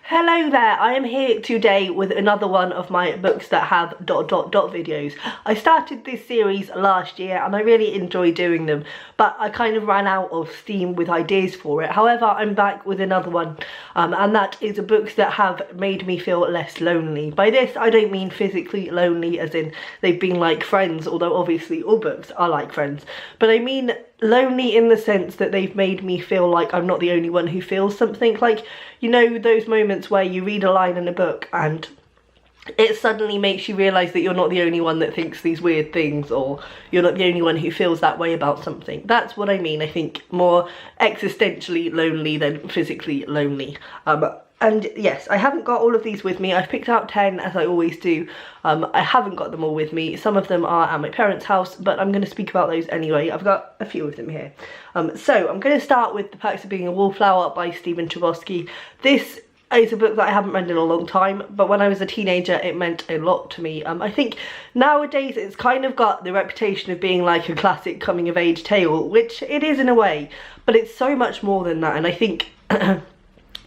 Hello there, I am here today with another one of my books that have ... videos. I started this series last year and I really enjoy doing them, but I kind of ran out of steam with ideas for it. However, I'm back with another one, and that is books that have made me feel less lonely. By this, I don't mean physically lonely as in they've been like friends, although obviously all books are like friends, but I mean lonely in the sense that they've made me feel like I'm not the only one who feels something. Like, you know, those moments where you read a line in a book and it suddenly makes you realise that you're not the only one that thinks these weird things, or you're not the only one who feels that way about something. That's what I mean. I think more existentially lonely than physically lonely. And yes, I haven't got all of these with me. I've picked out 10 as I always do. I haven't got them all with me. Some of them are at my parents' house, but I'm going to speak about those anyway. I've got a few of them here. So I'm going to start with The Perks of Being a Wallflower by Stephen Chbosky. This is a book that I haven't read in a long time, but when I was a teenager it meant a lot to me. I think nowadays it's kind of got the reputation of being like a classic coming of age tale, which it is in a way, but it's so much more than that. And I think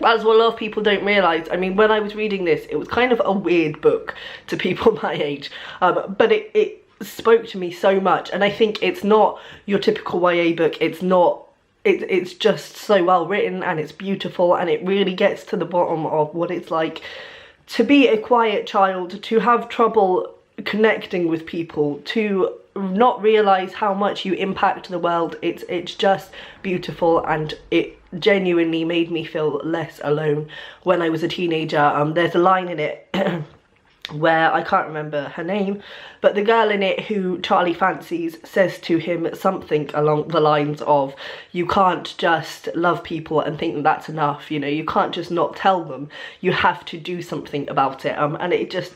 that's what a lot of people don't realise. I mean, when I was reading this, it was kind of a weird book to people my age, but it spoke to me so much. And I think it's not your typical YA book. It's just so well written and it's beautiful, and it really gets to the bottom of what it's like to be a quiet child, to have trouble connecting with people, to not realise how much you impact the world. It's just beautiful, and it genuinely made me feel less alone when I was a teenager. There's a line in it where I can't remember her name, but the girl in it who Charlie fancies says to him something along the lines of, you can't just love people and think that that's enough, you know, you can't just not tell them, you have to do something about it. And it just,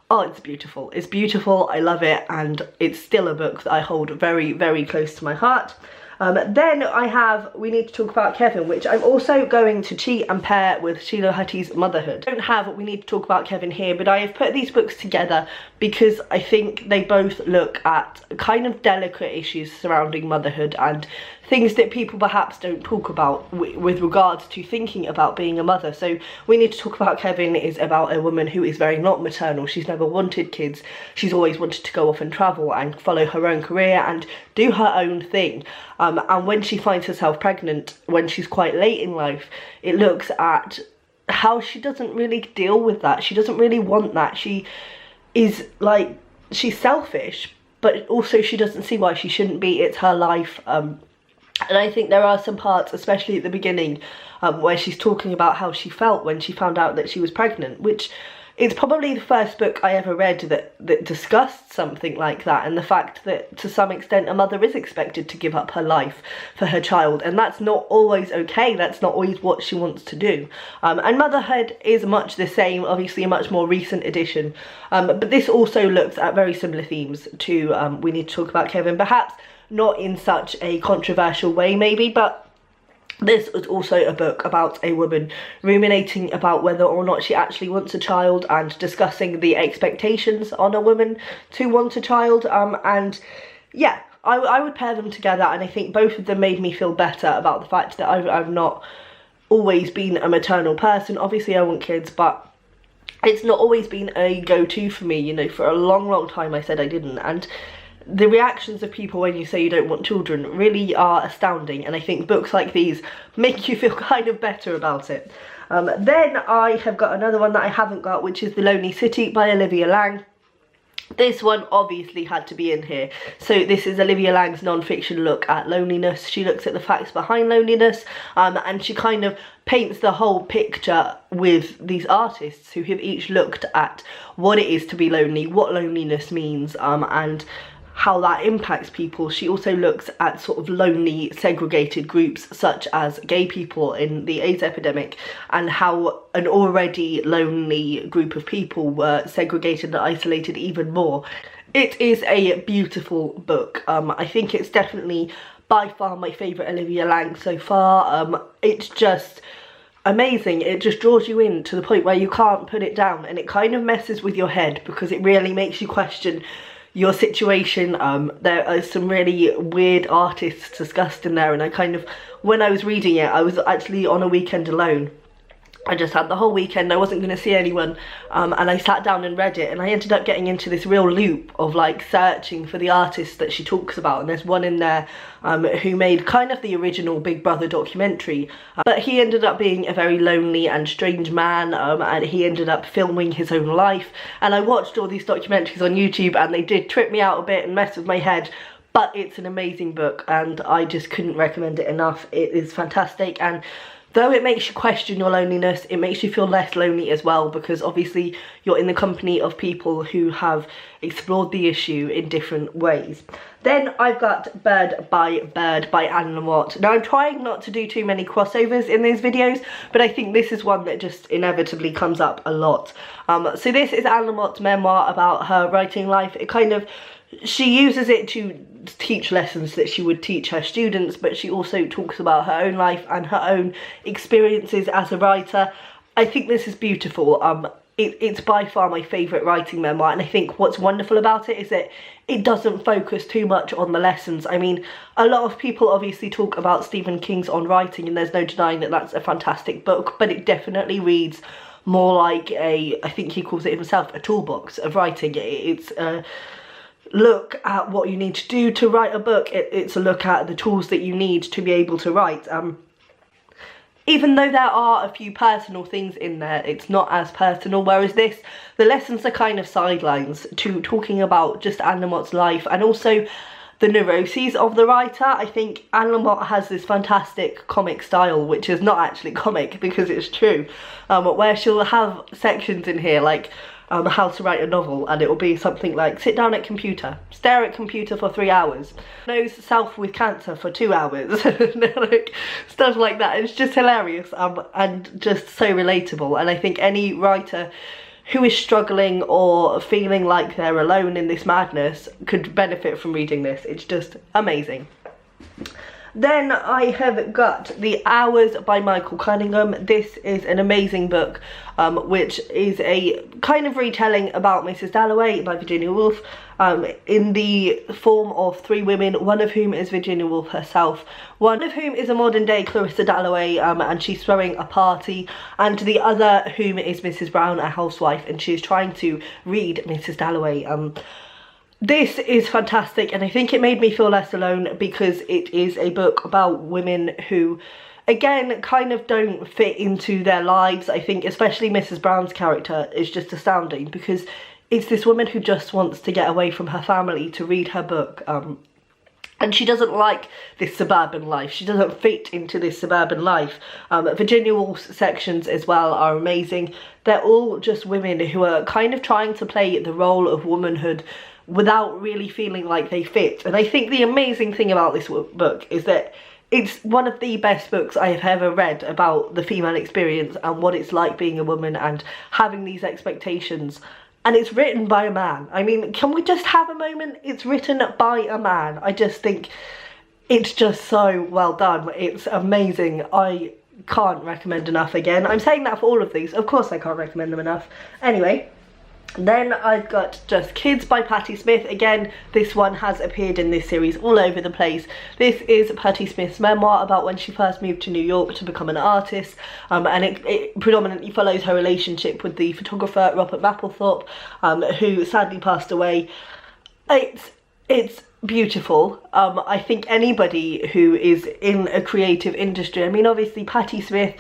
oh, it's beautiful, I love it, and it's still a book that I hold very, very close to my heart. Then I have We Need to Talk About Kevin, which I'm also going to cheat and pair with Sheila Hutty's Motherhood. I don't have We Need to Talk About Kevin here, but I have put these books together because I think they both look at kind of delicate issues surrounding motherhood and things that people perhaps don't talk about with regards to thinking about being a mother. So We Need to Talk About Kevin is about a woman who is very not maternal. She's never wanted kids. She's always wanted to go off and travel and follow her own career and do her own thing. And when she finds herself pregnant, when she's quite late in life, it looks at how she doesn't really deal with that. She doesn't really want that. She is like, she's selfish, but also she doesn't see why she shouldn't be. It's her life. And I think there are some parts, especially at the beginning, where she's talking about how she felt when she found out that she was pregnant, which is probably the first book I ever read that discussed something like that, and the fact that to some extent a mother is expected to give up her life for her child, and that's not always okay. That's not always what she wants to do. And Motherhood is much the same, obviously a much more recent edition, but this also looks at very similar themes to We Need to Talk About Kevin, perhaps not in such a controversial way maybe, but this was also a book about a woman ruminating about whether or not she actually wants a child and discussing the expectations on a woman to want a child. And yeah, I would pair them together, and I think both of them made me feel better about the fact that I've not always been a maternal person. Obviously I want kids, but it's not always been a go-to for me. You know, for a long time I said I didn't, and the reactions of people when you say you don't want children really are astounding, and I think books like these make you feel kind of better about it. Then I have got another one that I haven't got, which is The Lonely City by Olivia Laing. This one obviously had to be in here. So this is Olivia Laing's non-fiction look at loneliness. She looks at the facts behind loneliness, and she kind of paints the whole picture with these artists who have each looked at what it is to be lonely, what loneliness means, and how that impacts people. She also looks at sort of lonely segregated groups such as gay people in the AIDS epidemic, and how an already lonely group of people were segregated and isolated even more. It is a beautiful book. I think it's definitely by far my favourite Olivia Laing so far. It's just amazing. It just draws you in to the point where you can't put it down, and it kind of messes with your head because it really makes you question your situation. There are some really weird artists discussed in there, and I kind of, when I was reading it, I was actually on a weekend alone I just had the whole weekend, I wasn't going to see anyone, and I sat down and read it, and I ended up getting into this real loop of like searching for the artists that she talks about. And there's one in there who made kind of the original Big Brother documentary, but he ended up being a very lonely and strange man, and he ended up filming his own life. And I watched all these documentaries on YouTube, and they did trip me out a bit and mess with my head. But it's an amazing book, and I just couldn't recommend it enough. It is fantastic, and though it makes you question your loneliness, it makes you feel less lonely as well, because obviously you're in the company of people who have explored the issue in different ways. Then I've got Bird by Bird by Anne Lamott. Now, I'm trying not to do too many crossovers in these videos, but I think this is one that just inevitably comes up a lot. So this is Anne Lamott's memoir about her writing life. It kind of, she uses it to teach lessons that she would teach her students, but she also talks about her own life and her own experiences as a writer. I think this is beautiful. It's by far my favourite writing memoir, and I think what's wonderful about it is that it doesn't focus too much on the lessons. I mean, a lot of people obviously talk about Stephen King's On Writing, and there's no denying that that's a fantastic book, but it definitely reads more like a, I think he calls it himself, a toolbox of writing. It's a look at what you need to do to write a book. It's a look at the tools that you need to be able to write. Even though there are a few personal things in there, it's not as personal, whereas this, the lessons are kind of sidelines to talking about just Anne Lamott's life and also the neuroses of the writer. I think Anne Lamott has this fantastic comic style, which is not actually comic because it's true, where she'll have sections in here like how to write a novel, and it will be something like sit down at computer, stare at computer for 3 hours, diagnose self with cancer for 2 hours, like, stuff like that. It's just hilarious and just so relatable, and I think any writer who is struggling or feeling like they're alone in this madness could benefit from reading this. It's just amazing. Then I have got The Hours by Michael Cunningham. This is an amazing book, which is a kind of retelling about Mrs. Dalloway by Virginia Woolf, in the form of 3 women, one of whom is Virginia Woolf herself, one of whom is a modern day Clarissa Dalloway, and she's throwing a party, and the other whom is Mrs. Brown, a housewife, and she's trying to read Mrs. Dalloway. This is fantastic, and I think it made me feel less alone because it is a book about women who, again, kind of don't fit into their lives. I think especially Mrs. Brown's character is just astounding because it's this woman who just wants to get away from her family to read her book. And she doesn't like this suburban life. She doesn't fit into this suburban life. Virginia Woolf's sections as well are amazing. They're all just women who are kind of trying to play the role of womanhood without really feeling like they fit. And I think the amazing thing about this book is that it's one of the best books I have ever read about the female experience and what it's like being a woman and having these expectations. And it's written by a man. I mean, can we just have a moment? It's written by a man. I just think it's just so well done. It's amazing. I can't recommend enough again. I'm saying that for all of these. Of course I can't recommend them enough. Anyway, then I've got Just Kids by Patti Smith. Again, this one has appeared in this series all over the place. This is Patti Smith's memoir about when she first moved to New York to become an artist, and it predominantly follows her relationship with the photographer Robert Mapplethorpe, who sadly passed away. It's beautiful. I think anybody who is in a creative industry, I mean obviously Patti Smith,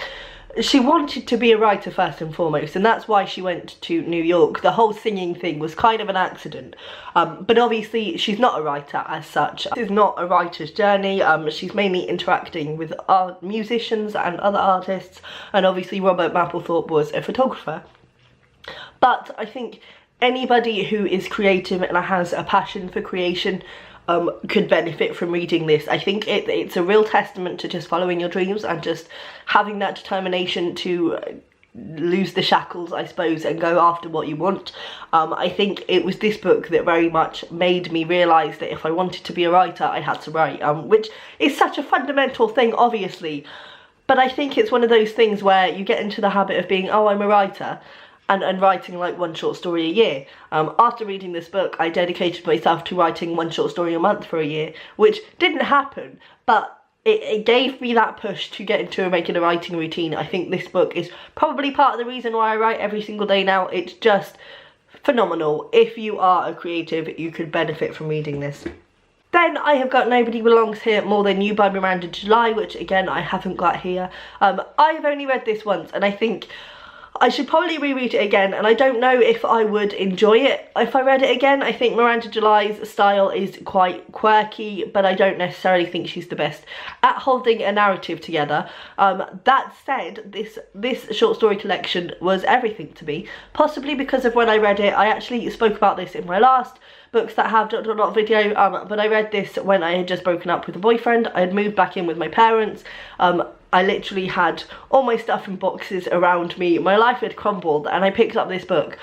she wanted to be a writer first and foremost, and that's why she went to New York. The whole singing thing was kind of an accident, but obviously she's not a writer as such. This is not a writer's journey. She's mainly interacting with musicians and other artists, and obviously Robert Mapplethorpe was a photographer. But I think anybody who is creative and has a passion for creation could benefit from reading this. I think it's a real testament to just following your dreams and just having that determination to lose the shackles, I suppose, and go after what you want. I think it was this book that very much made me realise that if I wanted to be a writer, I had to write, which is such a fundamental thing, obviously. But I think it's one of those things where you get into the habit of being, oh, I'm a writer, and writing like 1 short story a year. After reading this book, I dedicated myself to writing 1 short story a month for a year, which didn't happen, but it gave me that push to get into a regular writing routine. I think this book is probably part of the reason why I write every single day now. It's just phenomenal. If you are a creative, you could benefit from reading this. Then I have got Nobody Belongs Here More Than You by Miranda July, which again I haven't got here. I've only read this once, and I think I should probably reread it again, and I don't know if I would enjoy it if I read it again. I think Miranda July's style is quite quirky, but I don't necessarily think she's the best at holding a narrative together. That said, this short story collection was everything to me, possibly because of when I read it. I actually spoke about this in my last books that have ... video, but I read this when I had just broken up with a boyfriend. I had moved back in with my parents. I literally had all my stuff in boxes around me. My life had crumbled, and I picked up this book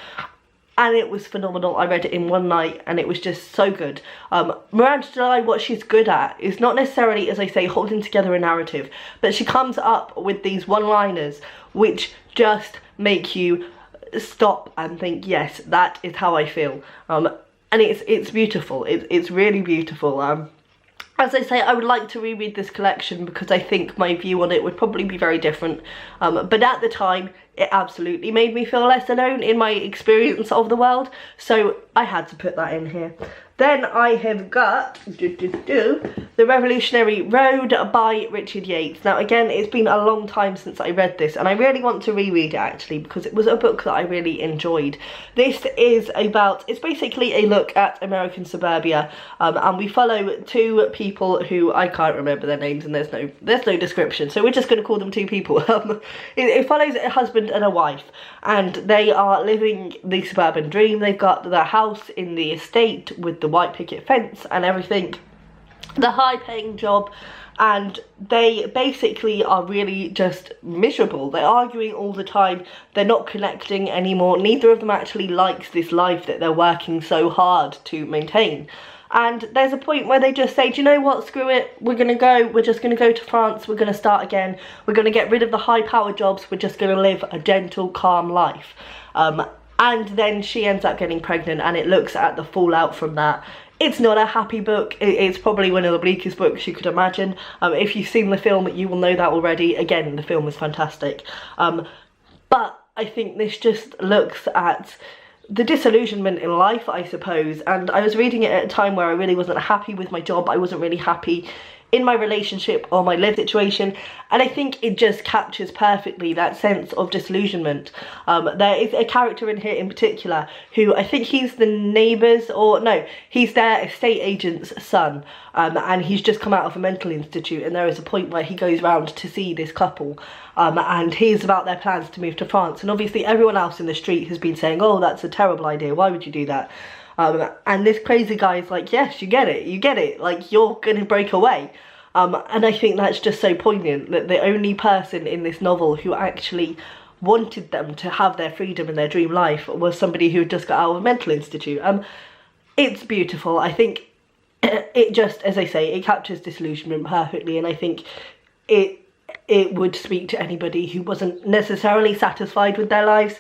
and it was phenomenal. I read it in one night and it was just so good. Miranda July, what she's good at is not necessarily, as I say, holding together a narrative, but she comes up with these one-liners which just make you stop and think, yes, that is how I feel. And it's beautiful. It's really beautiful. As I say, I would like to reread this collection because I think my view on it would probably be very different. But at the time, it absolutely made me feel less alone in my experience of the world. So I had to put that in here. Then I have got The Revolutionary Road by Richard Yates. Now again, it's been a long time since I read this, and I really want to reread it actually because it was a book that I really enjoyed. This is about, it's basically a look at American suburbia, and we follow two people who I can't remember their names, and there's no description, so we're just going to call them two people. It follows a husband and a wife, and they are living the suburban dream. They've got the house in the estate with the white picket fence and everything, the high paying job, and they basically are really just miserable. They're arguing all the time, they're not connecting anymore, neither of them actually likes this life that they're working so hard to maintain. And there's a point where they just say, do you know what, screw it, we're just gonna go to France, we're gonna start again, we're gonna get rid of the high power jobs, we're just gonna live a gentle, calm life. And then she ends up getting pregnant, and it looks at the fallout from that. It's not a happy book. It's probably one of the bleakest books you could imagine. If you've seen the film, you will know that already. Again, the film is fantastic. But I think this just looks at the disillusionment in life, I suppose. And I was reading it at a time where I really wasn't happy with my job. I wasn't really happy in my relationship or my life situation, and I think it just captures perfectly that sense of disillusionment. There is a character in here in particular who, I think he's the neighbour's, or no, he's their estate agent's son, and he's just come out of a mental institute, and there is a point where he goes round to see this couple, and hears about their plans to move to France, and obviously everyone else in the street has been saying, oh, that's a terrible idea, why would you do that? And this crazy guy is like, yes, you get it, like, you're gonna break away. And I think that's just so poignant, that the only person in this novel who actually wanted them to have their freedom and their dream life was somebody who had just got out of a mental institute. It's beautiful. I think it just, as I say, it captures disillusionment perfectly, and I think it would speak to anybody who wasn't necessarily satisfied with their lives.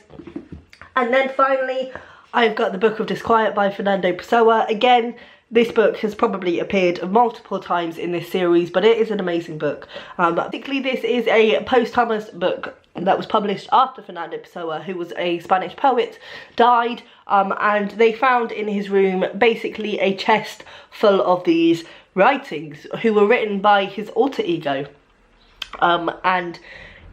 And then finally, I've got The Book of Disquiet by Fernando Pessoa. Again, this book has probably appeared multiple times in this series, but it is an amazing book. Particularly, this is a posthumous book that was published after Fernando Pessoa, who was a Spanish poet, died, and they found in his room basically a chest full of these writings who were written by his alter ego. And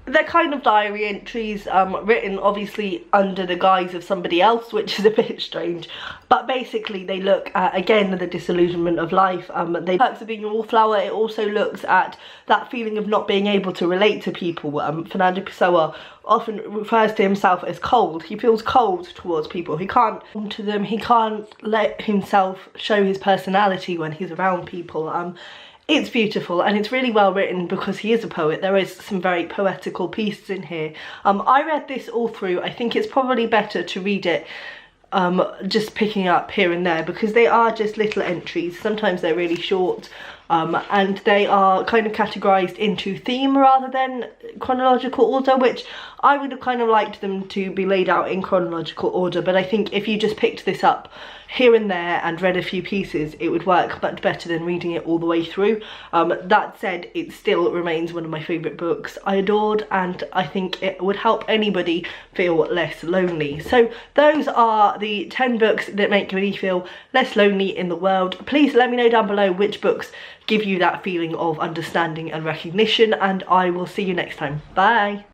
they're kind of diary entries, written obviously under the guise of somebody else, which is a bit strange, but basically they look at, again, the disillusionment of life. The perks of being a wallflower. It also looks at that feeling of not being able to relate to people. Fernando Pessoa often refers to himself as cold. He feels cold towards people. He can't come to them, he can't let himself show his personality when he's around people. It's beautiful, and it's really well written because he is a poet. There is some very poetical pieces in here. I read this all through. I think it's probably better to read it just picking up here and there, because they are just little entries. Sometimes they're really short, and they are kind of categorised into theme rather than chronological order, which I would have kind of liked them to be laid out in chronological order, but I think if you just picked this up here and there and read a few pieces, it would work much better than reading it all the way through. That said, it still remains one of my favourite books I adored, and I think it would help anybody feel less lonely. So those are the 10 books that make me feel less lonely in the world. Please let me know down below which books give you that feeling of understanding and recognition, and I will see you next time. Bye!